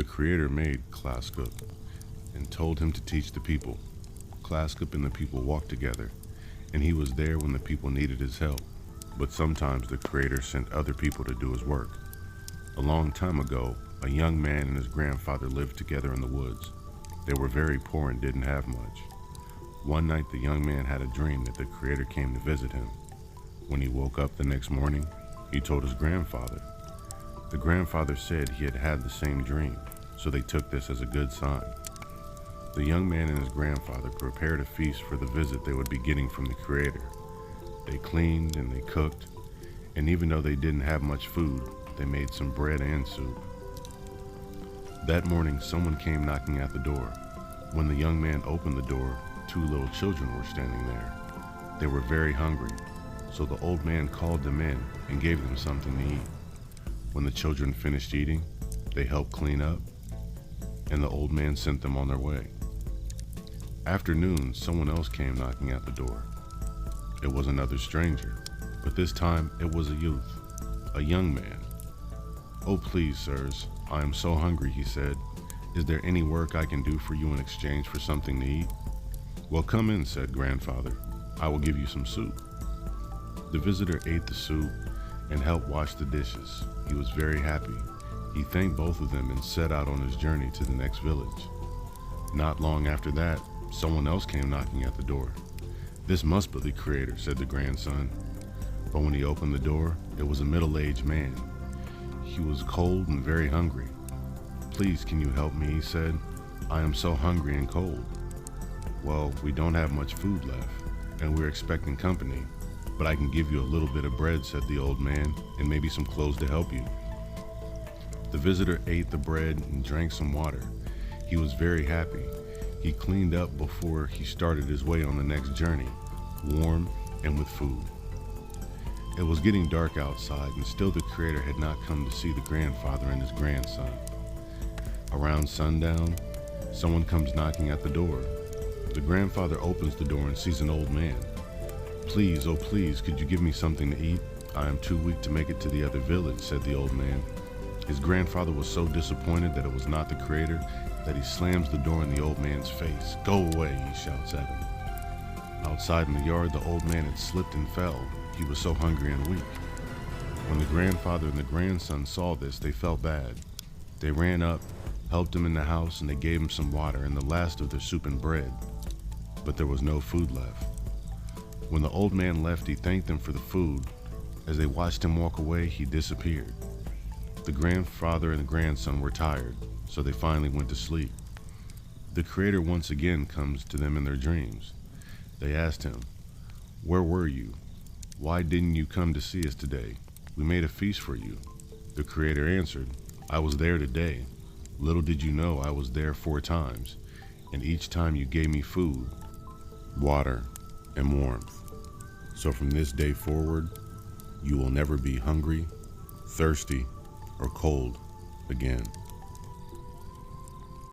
The Creator made Klaskop and told him to teach the people. Klaskop and the people walked together, and he was there when the people needed his help. But sometimes the Creator sent other people to do his work. A long time ago, a young man and his grandfather lived together in the woods. They were very poor and didn't have much. One night, the young man had a dream that the Creator came to visit him. When he woke up the next morning, he told his grandfather. The grandfather said he had had the same dream, so they took this as a good sign. The young man and his grandfather prepared a feast for the visit they would be getting from the Creator. They cleaned and they cooked, and even though they didn't have much food, they made some bread and soup. That morning, someone came knocking at the door. When the young man opened the door, 2 little children were standing there. They were very hungry, so the old man called them in and gave them something to eat. When the children finished eating, they helped clean up, and the old man sent them on their way. After noon, someone else came knocking at the door. It was another stranger, but this time it was a youth, a young man. "Oh, please, sirs, I am so hungry," he said. "Is there any work I can do for you in exchange for something to eat?" "Well, come in," said grandfather. "I will give you some soup." The visitor ate the soup and helped wash the dishes. He was very happy. He thanked both of them and set out on his journey to the next village. Not long after that, someone else came knocking at the door. "This must be the Creator," said the grandson. But when he opened the door, it was a middle-aged man. He was cold and very hungry. "Please, can you help me?" he said. "I am so hungry and cold." "Well, we don't have much food left, and we're expecting company, but I can give you a little bit of bread," said the old man, "and maybe some clothes to help you." The visitor ate the bread and drank some water. He was very happy. He cleaned up before he started his way on the next journey, warm and with food. It was getting dark outside, and still the Creator had not come to see the grandfather and his grandson. Around sundown, someone comes knocking at the door. The grandfather opens the door and sees an old man. "Please, oh please, could you give me something to eat? I am too weak to make it to the other village," said the old man. His grandfather was so disappointed that it was not the Creator that he slams the door in the old man's face. "Go away," he shouts at him. Outside in the yard, the old man had slipped and fell. He was so hungry and weak. When the grandfather and the grandson saw this, they felt bad. They ran up, helped him in the house, and they gave him some water and the last of their soup and bread. But there was no food left. When the old man left, he thanked them for the food. As they watched him walk away, he disappeared. The grandfather and the grandson were tired, so they finally went to sleep. The Creator once again comes to them in their dreams. They asked him, "Where were you? Why didn't you come to see us today? We made a feast for you." The Creator answered, "I was there today. Little did you know I was there 4 times, and each time you gave me food, water, and warmth. So from this day forward, you will never be hungry, thirsty, or cold again."